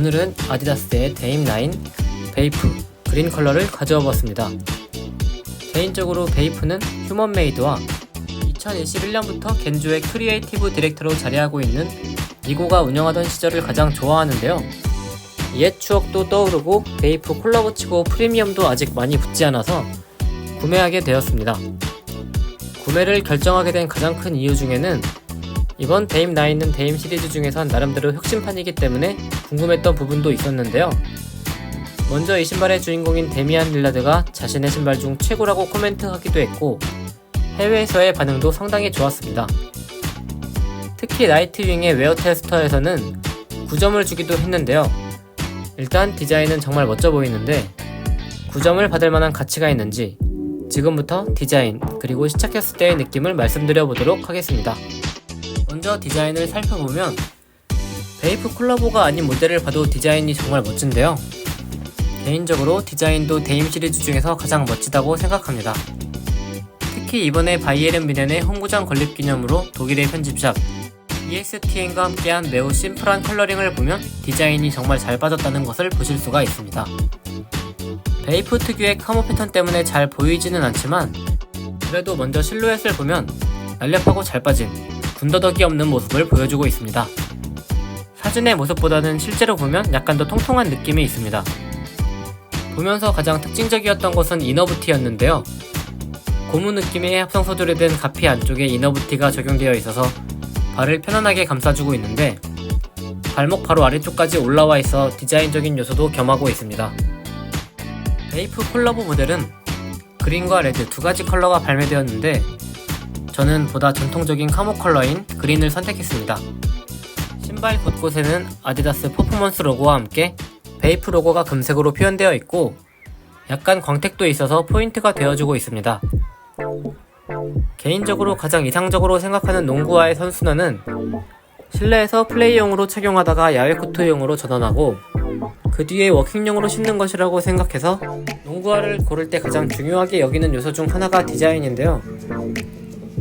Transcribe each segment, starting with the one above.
오늘은 아디다스의 데임9 베이프 그린 컬러를 가져와 봤습니다. 개인적으로 베이프는 휴먼메이드와 2021년부터 겐조의 크리에이티브 디렉터로 자리하고 있는 니고가 운영하던 시절을 가장 좋아하는데요. 옛 추억도 떠오르고 베이프 콜라보 치고 프리미엄도 아직 많이 붙지 않아서 구매하게 되었습니다. 구매를 결정하게 된 가장 큰 이유 중에는 이번 데임9은 데임 시리즈 중에선 나름대로 혁신판이기 때문에 궁금했던 부분도 있었는데요. 먼저 이 신발의 주인공인 데미안 릴라드가 자신의 신발 중 최고라고 코멘트하기도 했고 해외에서의 반응도 상당히 좋았습니다. 특히 나이트윙의 웨어 테스터에서는 9점을 주기도 했는데요. 일단 디자인은 정말 멋져 보이는데 9점을 받을 만한 가치가 있는지 지금부터 디자인 그리고 시착했을 때의 느낌을 말씀드려 보도록 하겠습니다. 먼저 디자인을 살펴보면 베이프 콜라보가 아닌 모델을 봐도 디자인이 정말 멋진데요. 개인적으로 디자인도 데임 시리즈 중에서 가장 멋지다고 생각합니다. 특히 이번에 바이에른 뮌헨의 홈구장 건립 기념으로 독일의 편집샵 ESTN과 함께한 매우 심플한 컬러링을 보면 디자인이 정말 잘 빠졌다는 것을 보실 수가 있습니다. 베이프 특유의 카모 패턴 때문에 잘 보이지는 않지만 그래도 먼저 실루엣을 보면 날렵하고 잘 빠진 군더더기 없는 모습을 보여주고 있습니다. 사진의 모습보다는 실제로 보면 약간 더 통통한 느낌이 있습니다. 보면서 가장 특징적이었던 것은 이너부티였는데요. 고무 느낌의 합성 소재로 된 가피 안쪽에 이너부티가 적용되어 있어서 발을 편안하게 감싸주고 있는데 발목 바로 아래쪽까지 올라와 있어 디자인적인 요소도 겸하고 있습니다. 베이프 콜라보 모델은 그린과 레드 두 가지 컬러가 발매되었는데 저는 보다 전통적인 카모 컬러인 그린을 선택했습니다. 신발 곳곳에는 아디다스 퍼포먼스 로고와 함께 베이프 로고가 금색으로 표현되어 있고 약간 광택도 있어서 포인트가 되어주고 있습니다. 개인적으로 가장 이상적으로 생각하는 농구화의 선순환은 실내에서 플레이용으로 착용하다가 야외 코트용으로 전환하고 그 뒤에 워킹용으로 신는 것이라고 생각해서 농구화를 고를 때 가장 중요하게 여기는 요소 중 하나가 디자인인데요.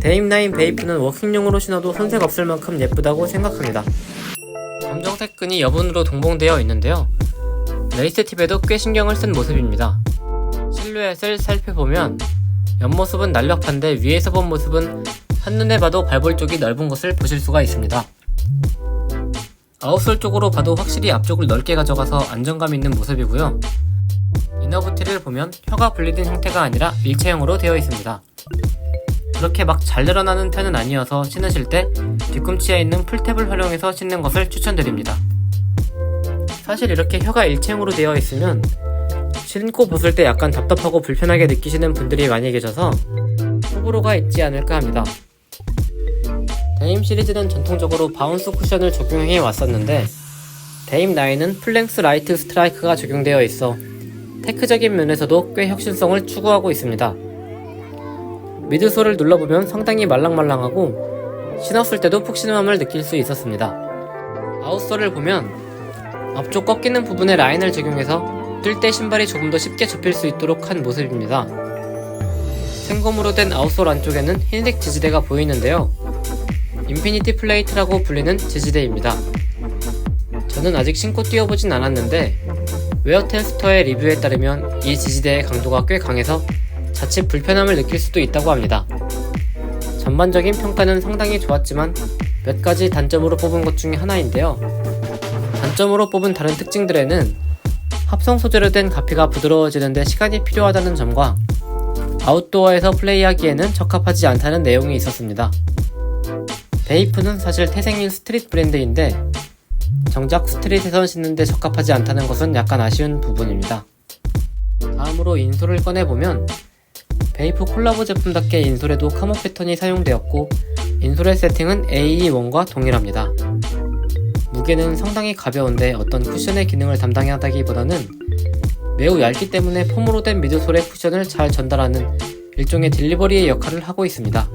데임9 베이프는 워킹용으로 신어도 손색 없을 만큼 예쁘다고 생각합니다. 검정색 끈이 여분으로 동봉되어 있는데요. 레이스 팁에도 꽤 신경을 쓴 모습입니다. 실루엣을 살펴보면 옆모습은 날렵한데 위에서 본 모습은 한눈에 봐도 발볼 쪽이 넓은 것을 보실 수가 있습니다. 아웃솔 쪽으로 봐도 확실히 앞쪽을 넓게 가져가서 안정감 있는 모습이고요. 이너부티를 보면 혀가 분리된 형태가 아니라 일체형으로 되어 있습니다. 그렇게 막 잘 늘어나는 편은 아니어서 신으실 때 뒤꿈치에 있는 풀탭을 활용해서 신는 것을 추천드립니다. 사실 이렇게 혀가 일체형으로 되어 있으면 신고 벗을 때 약간 답답하고 불편하게 느끼시는 분들이 많이 계셔서 호불호가 있지 않을까 합니다. 데임 시리즈는 전통적으로 바운스 쿠션을 적용해 왔었는데 데임9은 플랭스 라이트 스트라이크가 적용되어 있어 테크적인 면에서도 꽤 혁신성을 추구하고 있습니다. 미드솔을 눌러보면 상당히 말랑말랑하고 신었을 때도 푹신함을 느낄 수 있었습니다. 아웃솔을 보면 앞쪽 꺾이는 부분에 라인을 적용해서 뛸 때 신발이 조금 더 쉽게 접힐 수 있도록 한 모습입니다. 생검으로 된 아웃솔 안쪽에는 흰색 지지대가 보이는데요. 인피니티 플레이트라고 불리는 지지대입니다. 저는 아직 신고 뛰어보진 않았는데 웨어 테스터의 리뷰에 따르면 이 지지대의 강도가 꽤 강해서 자칫 불편함을 느낄 수도 있다고 합니다. 전반적인 평가는 상당히 좋았지만 몇 가지 단점으로 뽑은 것 중에 하나인데요. 단점으로 뽑은 다른 특징들에는 합성 소재로 된 가피가 부드러워지는데 시간이 필요하다는 점과 아웃도어에서 플레이하기에는 적합하지 않다는 내용이 있었습니다. 베이프는 사실 태생인 스트릿 브랜드인데 정작 스트릿에선 신는데 적합하지 않다는 것은 약간 아쉬운 부분입니다. 다음으로 인솔을 꺼내보면 베이프 콜라보 제품답게 인솔에도 카모 패턴이 사용되었고 인솔의 세팅은 AE1과 동일합니다. 무게는 상당히 가벼운데 어떤 쿠션의 기능을 담당하다기보다는 매우 얇기 때문에 폼으로 된 미드솔의 쿠션을 잘 전달하는 일종의 딜리버리의 역할을 하고 있습니다.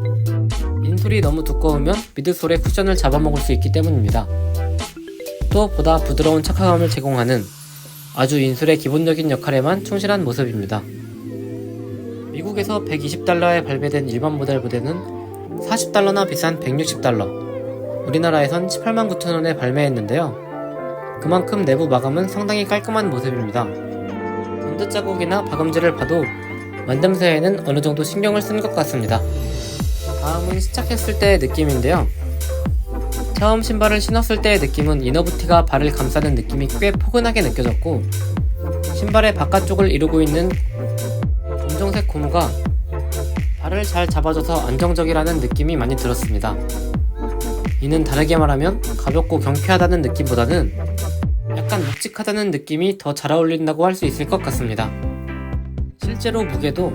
인솔이 너무 두꺼우면 미드솔의 쿠션을 잡아먹을 수 있기 때문입니다. 또 보다 부드러운 착화감을 제공하는 아주 인솔의 기본적인 역할에만 충실한 모습입니다. 미국에서 120달러에 발매된 일반 모델보다는 40달러나 비싼 160달러, 우리나라에선 189,000원에 발매했는데요. 그만큼 내부 마감은 상당히 깔끔한 모습입니다. 본드 자국이나 박음질을 봐도 만듦새에는 어느정도 신경을 쓴 것 같습니다. 다음은 시착했을 때의 느낌인데요. 처음 신발을 신었을 때의 느낌은 이너부티가 발을 감싸는 느낌이 꽤 포근하게 느껴졌고, 신발의 바깥쪽을 이루고 있는 검정색 고무가 발을 잘 잡아줘서 안정적이라는 느낌이 많이 들었습니다. 이는 다르게 말하면 가볍고 경쾌하다는 느낌보다는 약간 묵직하다는 느낌이 더 잘 어울린다고 할 수 있을 것 같습니다. 실제로 무게도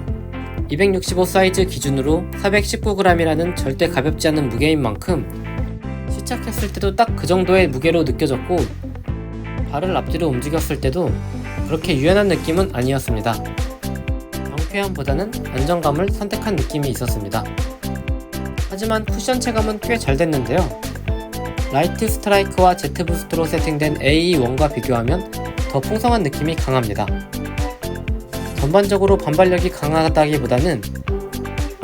265 사이즈 기준으로 419g이라는 절대 가볍지 않은 무게인 만큼 시착했을 때도 딱 그 정도의 무게로 느껴졌고, 발을 앞뒤로 움직였을 때도 그렇게 유연한 느낌은 아니었습니다. 경쾌함보다는 안정감을 선택한 느낌이 있었습니다. 하지만 쿠션 체감은 꽤 잘 됐는데요. 라이트 스트라이크와 제트 부스트로 세팅된 AE1과 비교하면 더 풍성한 느낌이 강합니다. 전반적으로 반발력이 강하다기보다는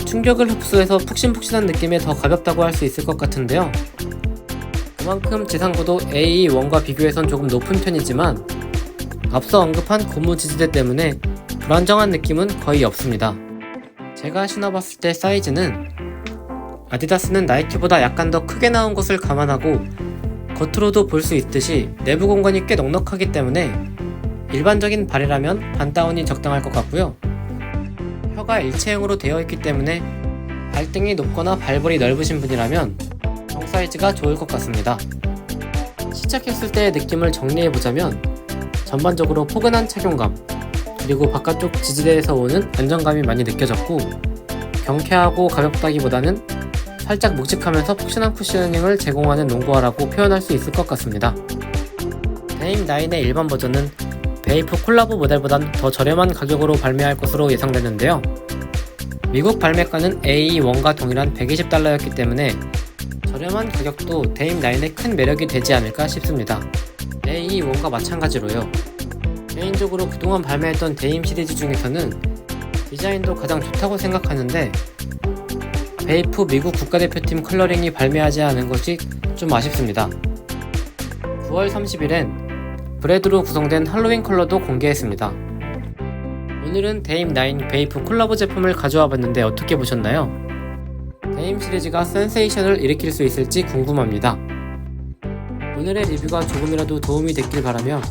충격을 흡수해서 푹신푹신한 느낌에 더 가볍다고 할 수 있을 것 같은데요. 그만큼 지상고도 AE1과 비교해선 조금 높은 편이지만 앞서 언급한 고무 지지대 때문에 불안정한 느낌은 거의 없습니다. 제가 신어봤을 때 사이즈는 아디다스는 나이키보다 약간 더 크게 나온 것을 감안하고 겉으로도 볼 수 있듯이 내부 공간이 꽤 넉넉하기 때문에 일반적인 발이라면 반다운이 적당할 것 같고요. 혀가 일체형으로 되어 있기 때문에 발등이 높거나 발볼이 넓으신 분이라면 정 사이즈가 좋을 것 같습니다. 시착했을 때의 느낌을 정리해보자면 전반적으로 포근한 착용감, 그리고 바깥쪽 지지대에서 오는 안정감이 많이 느껴졌고, 경쾌하고 가볍다기보다는 살짝 묵직하면서 푹신한 쿠셔닝을 제공하는 롱보아라고 표현할 수 있을 것 같습니다. 데임9의 일반 버전은 베이프 콜라보 모델보단 더 저렴한 가격으로 발매할 것으로 예상되는데요. 미국 발매가는 AE1과 동일한 $120였기 때문에 저렴한 가격도 데임9의 큰 매력이 되지 않을까 싶습니다. AE1과 마찬가지로요. 개인적으로 그동안 발매했던 데임 시리즈 중에서는 디자인도 가장 좋다고 생각하는데, 베이프 미국 국가대표팀 컬러링이 발매하지 않은 것이 좀 아쉽습니다. 9월 30일엔 브레드로 구성된 할로윈 컬러도 공개했습니다. 오늘은 데임9 베이프 콜라보 제품을 가져와 봤는데 어떻게 보셨나요? 데임 시리즈가 센세이션을 일으킬 수 있을지 궁금합니다. 오늘의 리뷰가 조금이라도 도움이 됐길 바라며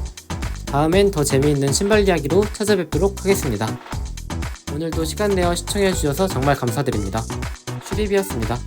다음엔 더 재미있는 신발 이야기로 찾아뵙도록 하겠습니다. 오늘도 시간 내어 시청해주셔서 정말 감사드립니다. 슈리비였습니다.